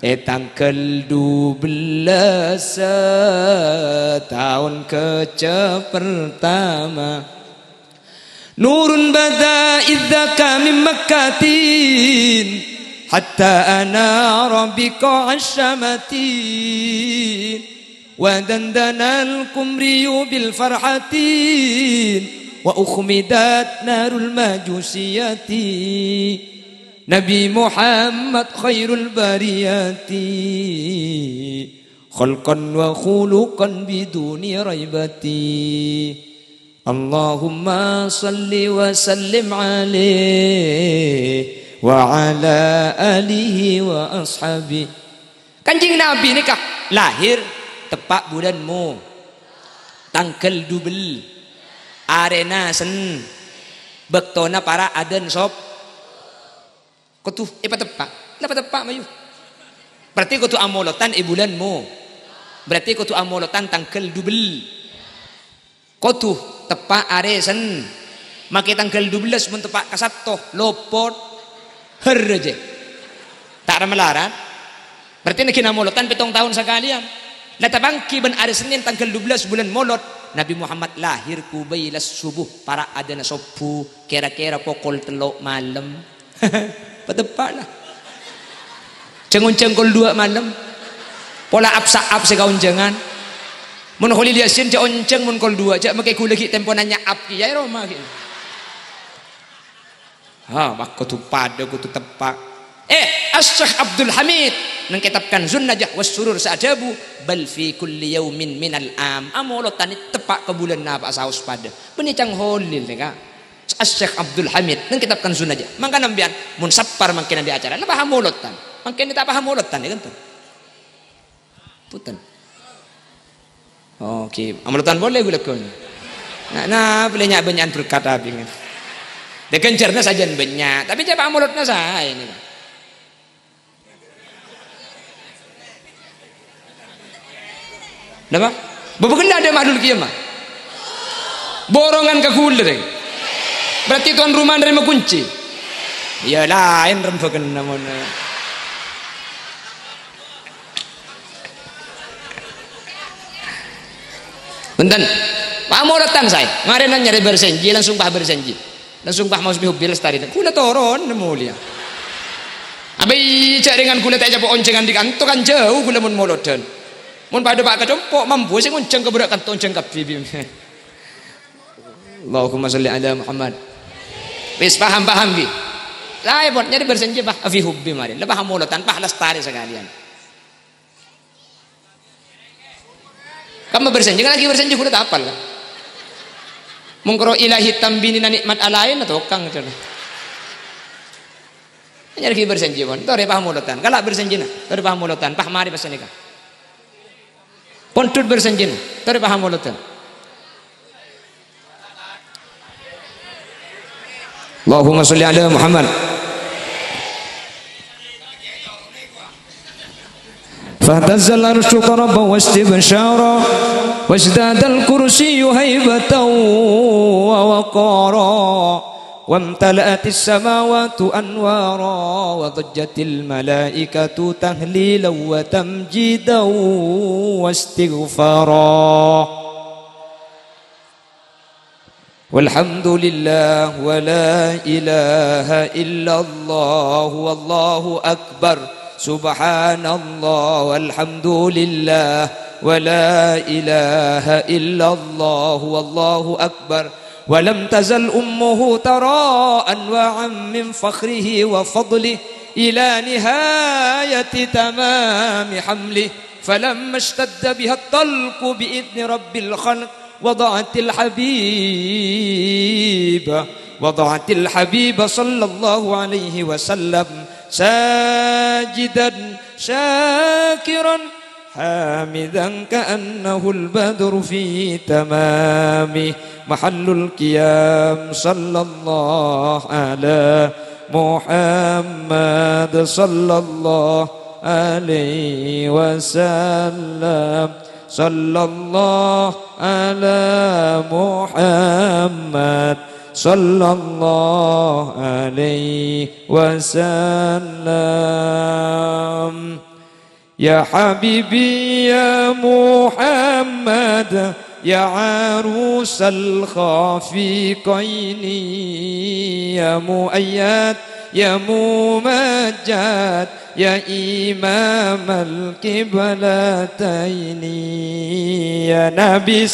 tanggal 12 tahun pertama. Nurun bada idza kami Makkatin hatta ana rabbika asyamatin wa dandana al-kumriyu bil farhatin wa ukhmidat narul majusiyati Nabi Muhammad khairul bariyati khalqan wa khuluqan biduni raibati Allahumma salli wa sallim alaihi wa ala alihi wa ashabi. Kanjeng Nabi ni kah lahir tepak bulanmu tanggal 12 arena sen bektona para aden sop kutu tepak mayu berarti kutu amolotan bulanmu berarti kutu amolotan tanggal 12 kutu tepak are sen maki tanggal 12 mun tepak kasatto lopot herje tak ada melarat berarti nak kena molotan 7 tahun sekalian latabangki ben hari Senin tanggal 12 bulan molot Nabi Muhammad lahir kubailas subuh para adana sopu kira-kira pukul 3 malam patepaklah cengun-cengkol 2 malam pola apsa-ap segaunjengan mun kholi liasin ja onceng mun kol 2 ja make ku lagi tempo nanya ap ki ya Roma ki waktu tu pada kutu tepak As-Syekh Abdul Hamid mengkitabkan Zunnajah was-surur sa'jabu bal fi kulli yaumin minal am amolotan tepak ke bulan na pak saus pada benicang holil ka As-Syekh Abdul Hamid mengkitabkan Zunnajah mangka nambian mun sappar mangkena di acara lebah amolotan mangkena tak paham amolotan ya kan tuh putan oke amolotan boleh gue lekon nah boleh nyak banyak berkata bingung dekencerna saja banyak tapi siapa amolotnya saya ini Napa? Bapak ada madul kiamah. Borongan ke kuler. Berarti tuan rumah nerima kunci. Ya lain rembakan namanya. Benten. Pamolotan saya. Ngaren nyari bersenji langsung bah bersenji. Langsung bah mau hubbil lestari. Kula toron mulia. Abai cak dengan kula tak japa oncengan di kantor kan jauh kula mun molodan. Mun pada pak kecempok mampu sing onceng ke budak kantor onceng kapi. Allahumma sholli ala Muhammad. Wis paham ki. Lah buat nyari bersenji bah fi hubbi mari. Lebah molotan bah lestari sekalian. Kamu bersenji lagi bersenji kula tak apal. Mungkro ilahi tambinina nikmat alain atau kang cenah. Nyari bersenji pun, tore paham molotan. Kalau bersenji na, tore paham molotan, pah mari pas nikah. Pontut bersenji na, tore paham molotan. Allahumma sholli ala Muhammad. فاهتز العرش قربا واستبشارا وازداد الكرسي هيبة ووقارا وامتلأت السماوات أنوارا وضجت الملائكة تهليلا وتمجيدا واستغفارا والحمد لله ولا إله إلا الله والله أكبر سبحان الله والحمد لله ولا إله إلا الله والله أكبر ولم تزل أمه ترى أنواعا من فخره وفضله إلى نهاية تمام حمله فلما اشتد بها الطلق بإذن رب الخلق وضعت الحبيب صلى الله عليه وسلم ساجدا شاكرا حامدا كأنه البدر في تمامه محل القيام صلى الله على محمد صلى الله عليه وسلم صلى الله على محمد صلى الله عليه وسلم يا حبيبي يا محمد يا عروس الخافقين يا مؤيد يا ممجد يا إمام القبلتين يا نبي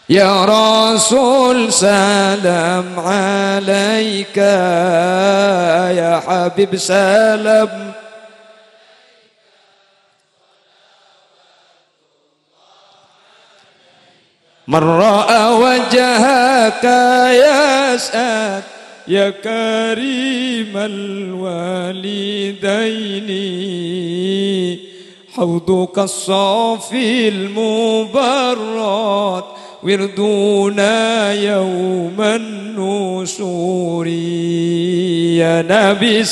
يا رسول سلام عليك يا حبيب سلام من رأى وجهك يسأل يا كريم الوالدين حوضك الصافي المبرد وردنا يوم النشور يا نبي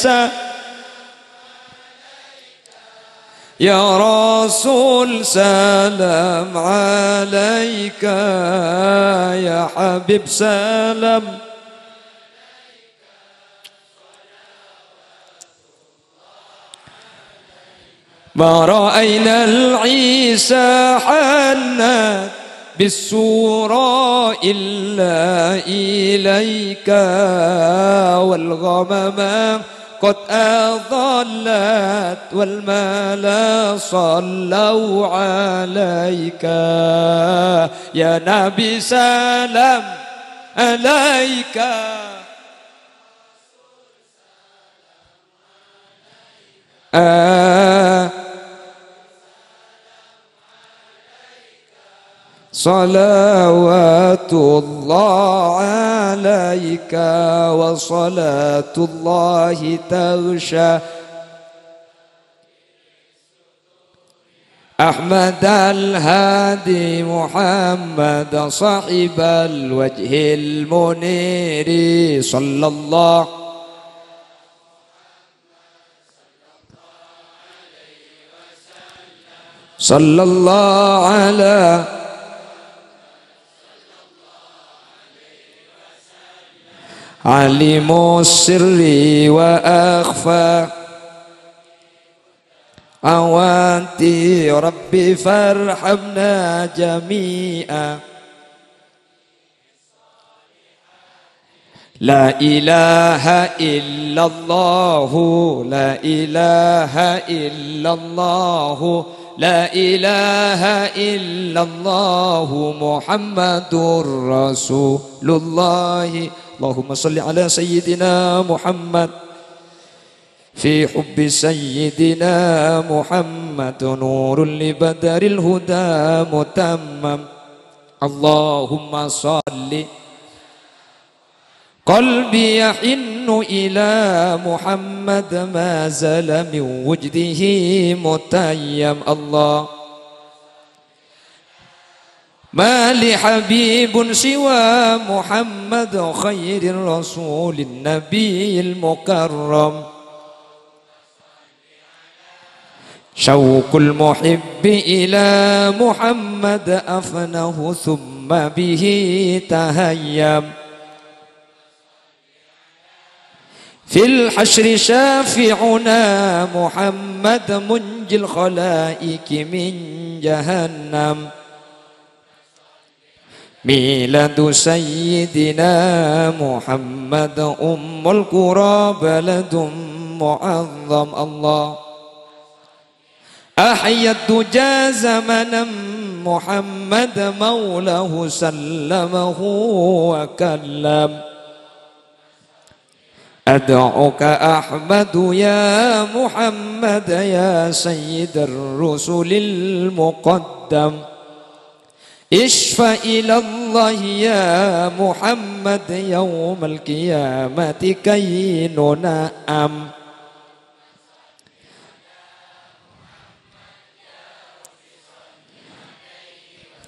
يا رسول سلام عليك يا حبيب سلام ما رأينا العيسى حنت بالسورة إلا إليك والغمام قد أضلت والملا صلوا عليك يا نبي سلام عليك صلوات الله عليك وصلاة الله تغشى أحمد الهادي محمد صاحب الوجه المنير صلى الله على علم السر وأخفى أوانتي ربي فارحمنا جميعا لا إله إلا الله لا إله إلا الله لا إله إلا الله محمد رسول الله اللهم صل على سيدنا محمد في حب سيدنا محمد نور لبدر الهدى متمم اللهم صل قلبي يحن إلى محمد ما زال من وجده متيم الله ما لحبيب سوى محمد خير الرسول النبي المكرم شوق المحب إلى محمد أفنه ثم به تهيم في الحشر شافعنا محمد منجي الخلائق من جهنم ميلاد سيدنا محمد أم القرى بلد معظم الله أحيا الدجى زمنا محمد مولاه سلمه وكلم أدعوك أحمد يا محمد يا سيد الرسل المقدم اشفع إلى الله يا محمد يوم القيامة كي ننعم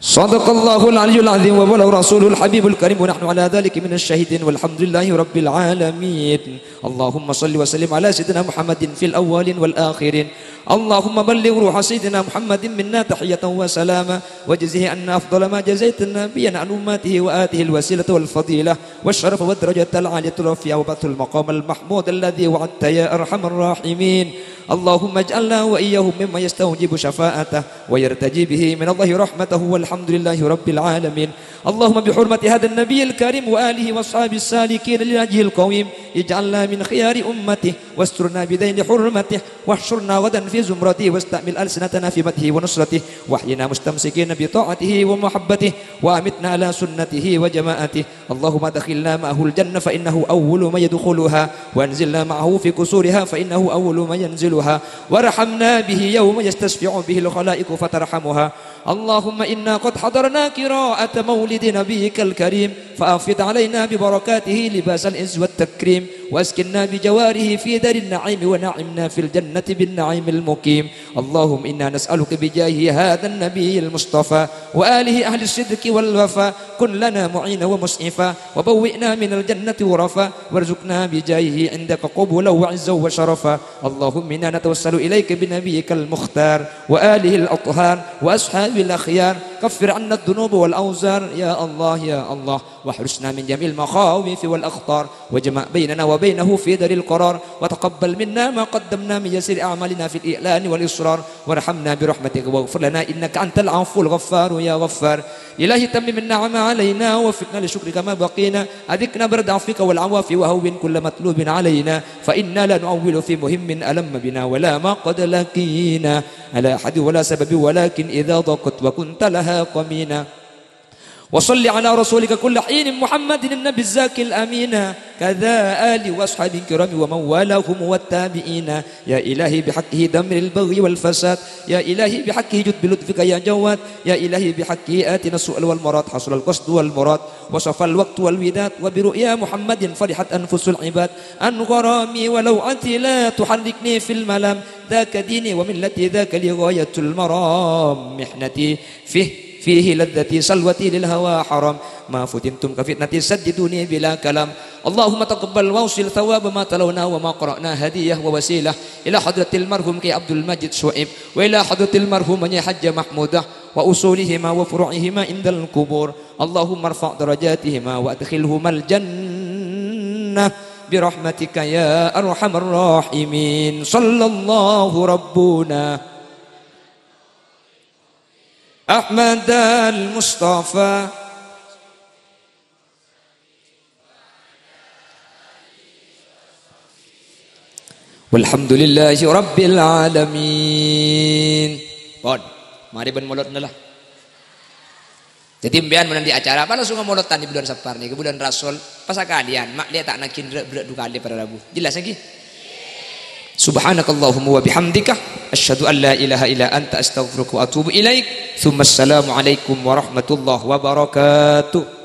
صدق الله العلي العظيم وبلغ رسوله الحبيب الكريم ونحن على ذلك من الشهيدين والحمد لله رب العالمين. اللهم صل وسلم على سيدنا محمد في الأولين والآخرين. اللهم بلغ روح سيدنا محمد منا تحية وسلاما وجزه أن أفضل ما جزيت النبي عن أمته وآته الوسيلة والفضيلة والشرف والدرجة العالية الرفيعة وبعث المقام المحمود الذي وعدت يا أرحم الراحمين. اللهم اجعلنا وإياهم ممن يستوجب شفاعته ويرتجي به من الله رحمته والحمد لله رب العالمين. اللهم بحرمة هذا النبي الكريم وآله وأصحابه السالكين للوجه القويم اجعلنا من خيار أمته واسترنا بدين حرمته واحشرنا غدا في زمرته واستعمل ألسنتنا في مدحه ونصرته واحينا مستمسكين بطاعته ومحبته وأمتنا على سنته وجماعته. اللهم دخلنا معه الجنة فإنه أول من يدخلها وانزلنا معه في كسورها فإنه أول من ينزلها وارحمنا به يوم يستشفع به الخلائق فترحمها. اللهم إنا قد حضرنا قراءة مولد نبيك الكريم فأفض علينا ببركاته لباس العز والتكريم واسكننا بجواره في دار النعيم ونعمنا في الجنة بالنعيم المقيم. اللهم إنا نسألك بجاه هذا النبي المصطفى وآله أهل الصدق والوفاء كن لنا معينا ومسعفا وبوئنا من الجنة غرفا وارزقنا بجاهه عندك قبولا وعزا وشرفا. اللهم إنا نتوسل إليك بنبيك المختار وآله الأطهار وأصحاب الأخيار كفر عنا الذنوب والأوزار يا الله يا الله واحرسنا من جميع المخاوف والأخطار وجمع بيننا وبينه في دار القرار وتقبل منا ما قدمنا من يسير أعمالنا في الإعلان والإصرار وارحمنا برحمتك واغفر لنا إنك أنت العفو الغفار يا غفار. إلهي تمم النعم علينا ووفقنا لشكرك ما بقينا أذكنا برد عفوك والعواف وهون كل مطلوب علينا فإنا لا نعول في مهم ألم بنا ولا ما قد لقينا على أحد ولا سبب ولكن إذا ضاقت وكنت لها قمينا. وصل على رسولك كل حين محمد النبي الزاكي الأمين كذا آل وأصحاب الكرام ومن والاهم والتابعين. يا إلهي بحقه دمر البغي والفساد يا إلهي بحقه جد بلطفك يا جواد يا إلهي بحقه آتنا السؤال والمراد حصل القصد والمراد وصف الوقت والوداد وبرؤيا محمد فرحت أنفس العباد أن غرامي ولوعتي لا تحركني في الملام ذاك ديني وملتي ذاك لغاية المرام محنتي فيه لذتي سلوتي للهوى حرام ما فتنتم كفتنتي سددوني بلا كلام. اللهم تقبل واوصل ثواب ما تلونا وما قرأنا هدية ووسيلة إلى حضرة المرحوم كي عبد المجيد شعيب وإلى حضرة المرحوم من حج محمودة وأصولهما وفروعهما عند القبور. اللهم ارفع درجاتهما وأدخلهما الجنة برحمتك يا أرحم الراحمين. صلى الله ربنا أحمد المصطفى والحمد لله رب العالمين. Bon, mari ben molot lah. Jadi mbian menanti acara apa langsung ngomolotan di bulan Sapar nih, ke bulan Rasul. Pas kalian mak dia tak nakin dua kali pada Rabu. Jelas lagi? Subhanakallahumma wa bihamdika asyhadu an la ilaha illa anta astaghfiruka wa atubu ilaik. Tsumma assalamu alaikum warahmatullahi wabarakatuh.